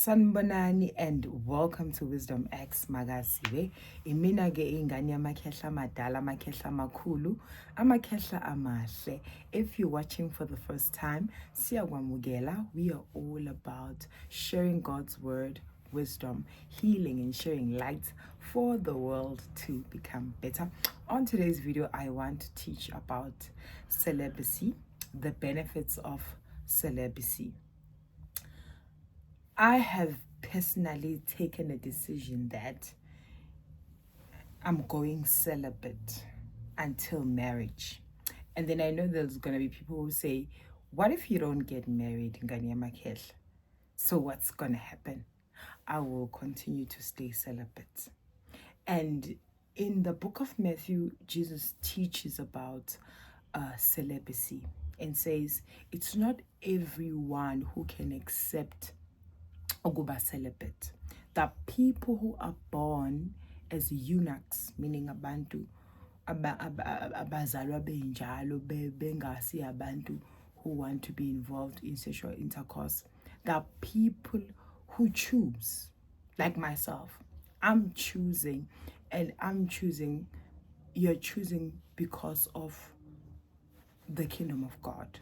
Sanibonani and welcome to Wisdom X Magazine. Imina ke ingane yamakhehla amadala, amakhehla amakhulu, amakhehla amahle. If you're watching for the first time, siyakwamukela. We are all about sharing God's word, wisdom, healing and sharing light for the world to become better. On today's video, I want to teach about celibacy, the benefits of celibacy. I have personally taken a decision that I'm going celibate until marriage. And then I know there's going to be people who say, what if you don't get married, Ngani Makhehla? So what's going to happen? I will continue to stay celibate. And in the book of Matthew, Jesus teaches about celibacy and says, it's not everyone who can accept ukuba celibate. The people who are born as eunuchs, meaning abantu abazalwa benjalo bengasi abantu who want to be involved in sexual intercourse. The people who choose, like myself, I'm choosing, and you're choosing because of the kingdom of God.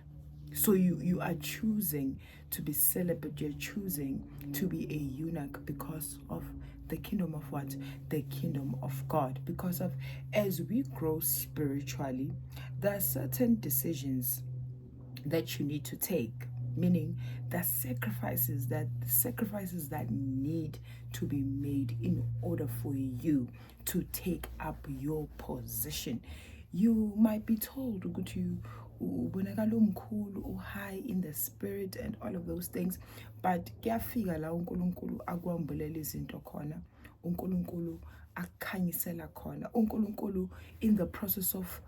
So you are choosing to be celibate, you're choosing to be a eunuch because of the kingdom of what? The kingdom of God. Because of, as we grow spiritually, there are certain decisions that you need to take, meaning the sacrifices that need to be made in order for you to take up your position. You might be told ukuthi ubonakala umkhulu, high in the spirit and all of those things, but kuyafika la uNkulunkulu akwambulela izinto khona, uNkulunkulu akukhanyisela khona, uNkulunkulu in the process of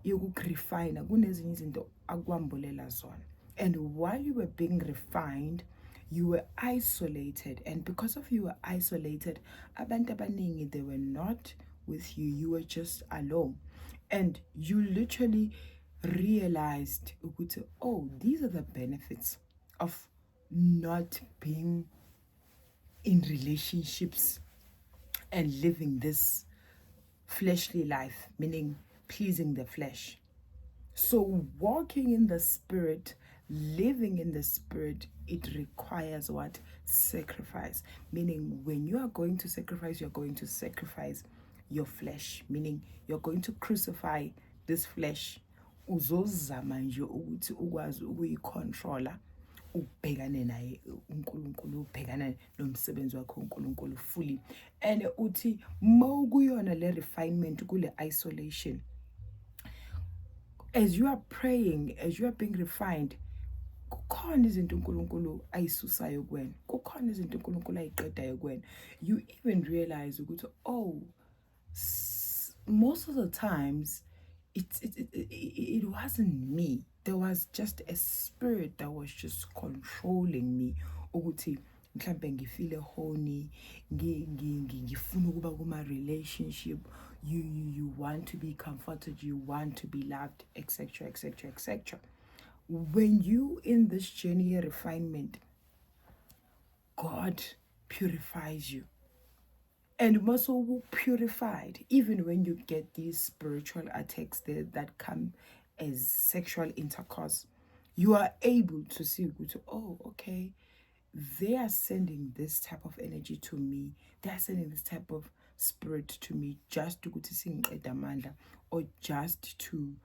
yokukurefine kunezinye izinto akwambulela zona. And while you were being refined, you were isolated, and because of you were isolated, abantu abaningi, they were not with you, you were just alone. And you literally realized, oh, these are the benefits of not being in relationships and living this fleshly life, meaning pleasing the flesh. So walking in the spirit, living in the spirit, it requires what? Sacrifice. Meaning when you are going to sacrifice, you're going to sacrifice your flesh, meaning you're going to crucify this flesh. Uzozama nje ukuthi ukwazi ukuyicontrola, ubhekane naye uNkulunkulu, ubhekane nomsebenzi wakho uNkulunkulu fully. And uthi mawukuyona le refinement kule isolation, as you are praying, as you are being refined, kukhona izinto uNkulunkulu ayisusayo kuwena, kukhona izinto uNkulunkulu ayiqedayo kuwena. You even realize ukuthi, oh, most of the times it wasn't me. There was just a spirit that was just controlling me. Ukuthi mhlambe ngifile horny, ngifuna ukuba kuma relationship, you want to be comforted, you want to be loved, etc., etc., etc. When you in this journey of refinement, God purifies you. And also purified, even when you get these spiritual attacks that come as sexual intercourse, you are able to see, oh, okay, they are sending this type of energy to me. They are sending this type of spirit to me just to or just to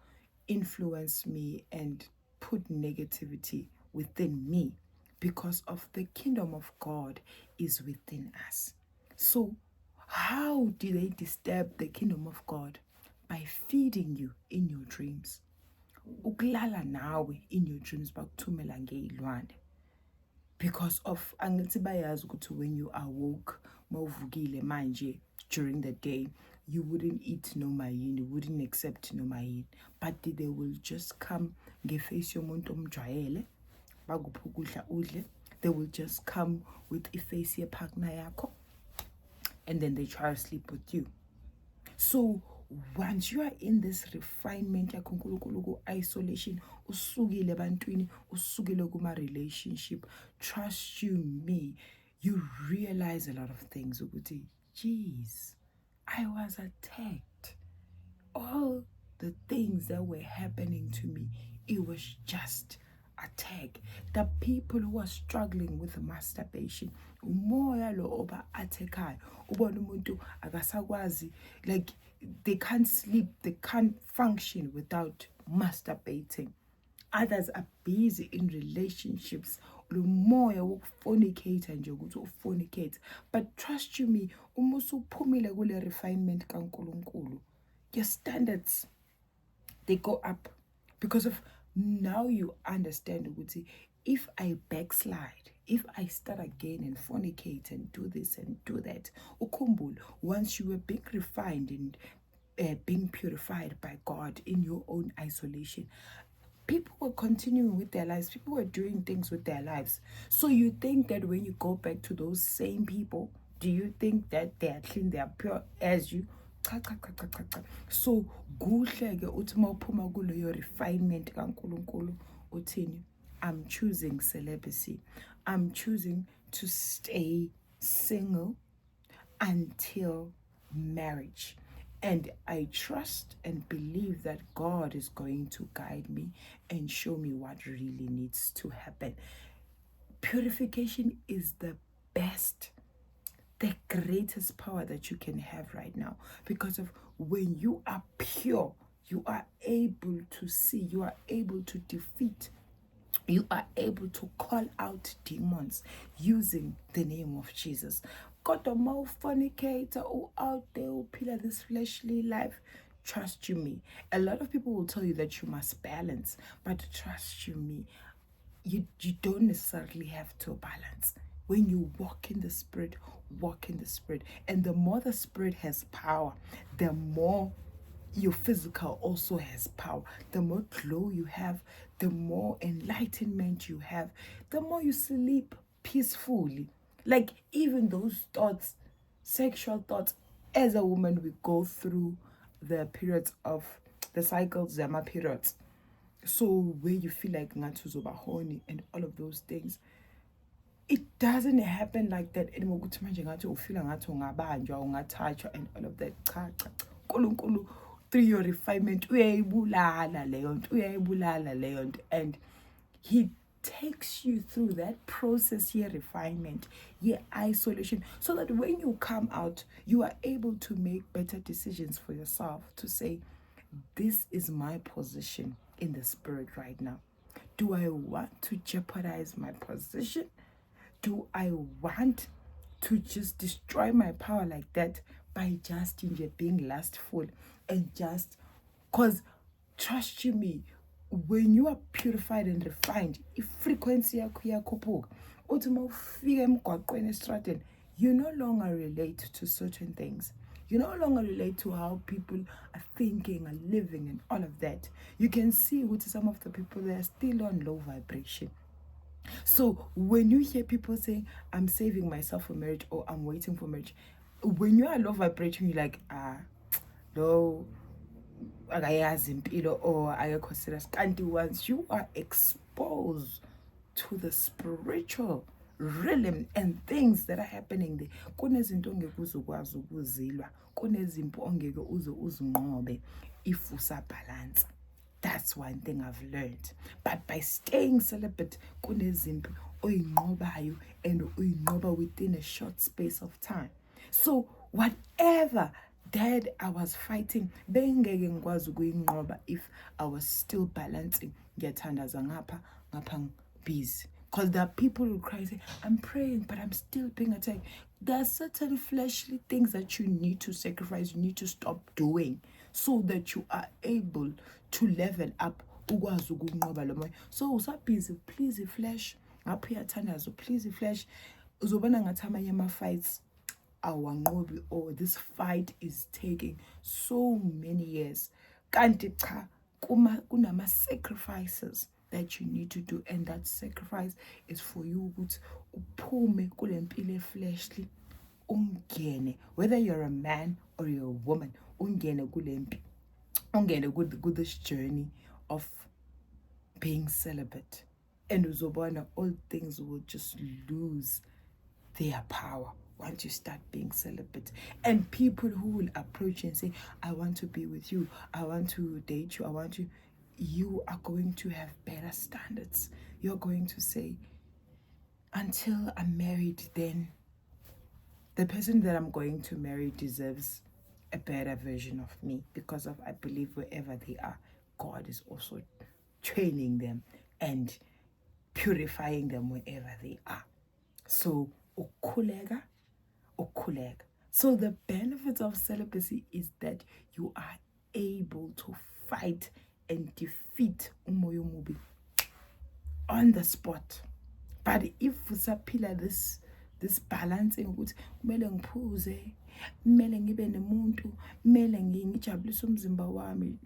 influence me and put negativity within me, because of the kingdom of God is within us. So how do they disturb the kingdom of God? By feeding you in your dreams. Ukulala nawe in your dreams bakuthumela ngeyilwane. Because of angithi bayazi ukuthi when you awoke, mawuvukile manje during the day, you wouldn't eat noma yini, you wouldn't accept noma yini, but they will just come ngeface yomuntu omjwayele bakupha ukudla udle. They will just come with iface yepartner yakho, and then they try to sleep with you. So once you are in this refinement yakho uNkulunkulu isolation, usukile ebantwini, usukile kuma relationship, trust you me, you realize a lot of things. Geez, I was attacked. All the things that were happening to me, it was just attack. The people who are struggling with masturbation, umoya lo oba attack. Ubona umuntu akasakwazi, like they can't sleep, they can't function without masturbating. Others are busy in relationships, lo moya wokufornicate nje ukuthi ufornicate. But trust you me, uma usuphumile kule refinement kaNkulunkulu, your standards, they go up, because of now you understand ukuthi if I backslide, if I start again and fornicate and do this and do that, ukhumbule, once you were being refined and being purified by God in your own isolation, people were continuing with their lives. People were doing things with their lives. So you think that when you go back to those same people, do you think that they are clean, they are pure as you? So kuhle ke uthi mawuphuma kuleyo refinement kaNkulunkulu uthini? I'm choosing celibacy. I'm choosing to stay single until marriage. And I trust and believe that God is going to guide me and show me what really needs to happen. Purification is the best, the greatest power that you can have right now. Because of when you are pure, you are able to see, you are able to defeat, you are able to call out demons using the name of Jesus. Kodwa mawufornicator out there uphila this fleshly life, trust you me, a lot of people will tell you that you must balance, but trust you me, you don't necessarily have to balance. When you walk in the Spirit, walk in the Spirit. And the more the Spirit has power, the more your physical also has power. The more glow you have, the more enlightenment you have, the more you sleep peacefully. Like even those thoughts, sexual thoughts, as a woman, we go through the periods of the cycles, Zama periods. So where you feel like ngatuzoba horny and all of those things, it doesn't happen like that anymore. Ukuthi manje ngathi ufila ngathi ungabanjwa, ungathatshwa and all of that. Cha cha. Nkulunkulu through your refinement uyayibulala leyo nto, uyayibulala leyo nto, and he takes you through that process, your refinement, your isolation, so that when you come out, you are able to make better decisions for yourself, to say, this is my position in the Spirit right now. Do I want to jeopardize my position? Do I want to just destroy my power like that by just being lustful and just, because trust you me, when you are purified and refined, if frequency yakho iyakhuphuka, uthi mawufika emgwaqweni estradeni, you no longer relate to certain things. You no longer relate to how people are thinking and living and all of that. You can see with some of the people, they are still on low vibration. So when you hear people saying, I'm saving myself for marriage or I'm waiting for marriage, when you are low vibration, you're like, no, akayazi impilo or ayekho serious. Kanti once you are exposed to the spiritual realm and things that are happening there, kunezinto ongeke uzokwazi ukuzilwa, kunezimpo ongeke uzinqobe if usabhalansa. That's one thing I've learned. But by staying celibate, kunezimpo oyinqobayo and uyinqoba within a short space of time. So whatever that I was fighting, bengeke ngikwazi ukuyinqoba if I was still balancing. Ngiyathandaza ngapha busy. Because there are people who cry, say, I'm praying, but I'm still being attacked. There are certain fleshly things that you need to sacrifice, you need to stop doing, so that you are able to level up. So usabhizi, please flesh. Ngapha uyathandaza, please flesh. Uzobona ngathi amanye ama-fights awanqobi, or this fight is taking so many years. Kanti cha, kunama-sacrifices that you need to do, and that sacrifice is for you ukuthi uphume kule mpilo fleshly, ungene, whether you're a man or you're a woman, ungene kule mpi, ungene with this journey of being celibate, and uzobona all things will just lose their power once you start being celibate. And people who will approach you and say, I want to be with you, I want to date you, I want you are going to have better standards. You're going to say, until I'm married, then the person that I'm going to marry deserves a better version of me, because of, I believe, wherever they are, God is also training them and purifying them wherever they are. So ukulega. So the benefits of celibacy is that you are able to fight and defeat umoya omubi on the spot. But if usaphila this balancing ukuthi kumele ngiphuze, kumele ngibe nemuntu, kumele ngijabulise umzimba wami,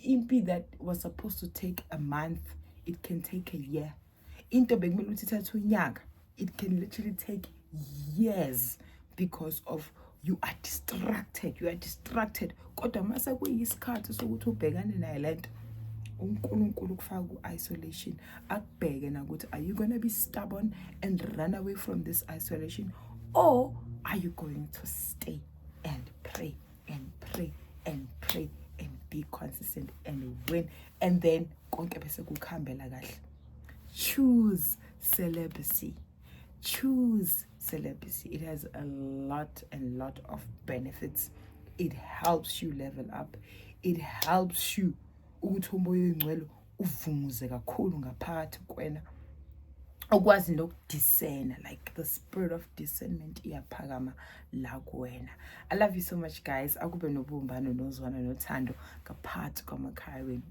impi that was supposed to take a month, it can take a year. Into bekumele ukuthi ithathe unyaka, it can literally take years, because of you are distracted. Kodwa mase kuyisikhathi sokuthi ubhekane nayo lento, uNkulunkulu kufaka ku-isolation, akubheke nakuthi, are you going to be stubborn and run away from this isolation, or are you going to stay and pray and pray and pray and be consistent and win, and then konke bese kukhambela kahle? Choose celibacy. It has a lot of benefits. It helps you level up. It helps you ukuthi umoya oyingcwele uvunguze kakhulu ngaphakathi kwena, ukwazi nokudiscerna, like the spirit of discernment iyaphakama la kuwena. I love you so much, guys. Akube nobumbano, nozwana, nothando ngaphakathi kwamakhaya wenu.